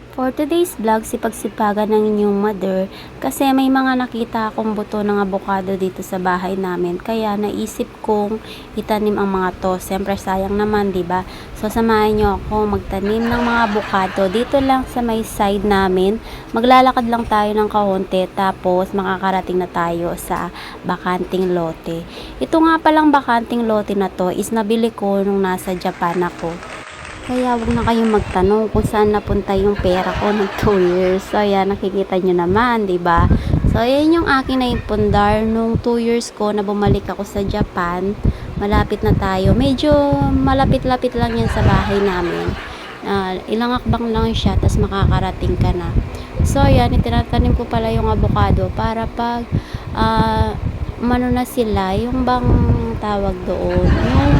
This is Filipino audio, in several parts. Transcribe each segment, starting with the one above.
For today's vlog, sipagsipagan ng inyong mother kasi may mga nakita akong buto ng abukado dito sa bahay namin. Kaya naisip kong itanim ang mga to. Siyempre sayang naman, 'di ba? So samahan niyo ako magtanim ng mga abukado dito lang sa may side namin. Maglalakad lang tayo ng kaunti tapos makakarating na tayo sa bakanting lote. Ito nga palang bakanting lote na to is nabili ko nung nasa Japan ako. Kaya wag na kayong magtanong kung saan napunta yung pera ko ng 2 years. So, ayan, nakikita nyo naman, 'di ba? So, ayan yung aking naipundar nung 2 years ko na bumalik ako sa Japan. Malapit na tayo. Medyo malapit-lapit lang yan sa bahay namin. Ilang akbang lang siya, tas makakarating ka na. So, ayan, itinatanim ko pala yung avocado para pag umano na sila, yung bang tawag doon, yung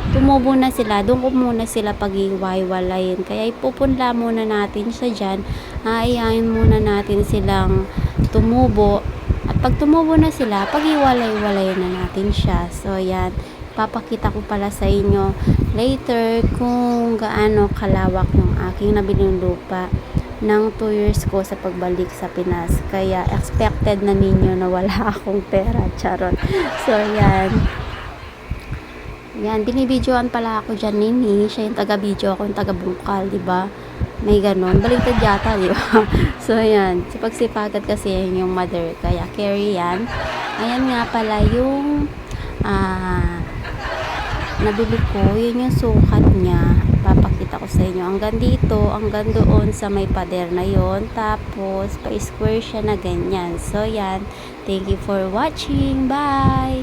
tumubo na sila, doon ko muna sila pag-iwalay-walayin. Kaya ipupunla muna natin siya dyan. Aayain muna natin silang tumubo. At pag tumubo na sila, pag-iwalay-walayin na natin siya. So, yan. Papakita ko pala sa inyo later kung gaano kalawak yung aking nabiling lupa ng 2 years ko sa pagbalik sa Pinas. Kaya expected na ninyo na wala akong pera. Charot. So, yan. Yan, binibidyoan pala ako dyan nini. Siya yung taga-video, ako yung taga-bungkal, diba? May ganon. Baligtad yata, diba? So, yan. Sipagsipagat kasi yan yung mother. Kaya, carry yan. Ayan nga pala yung nabili ko. Yun yung sukat niya. Papakita ko sa inyo. Hanggang dito, hanggang doon sa may pader na yon. Tapos, pa-square siya na ganyan. So, yan. Thank you for watching. Bye!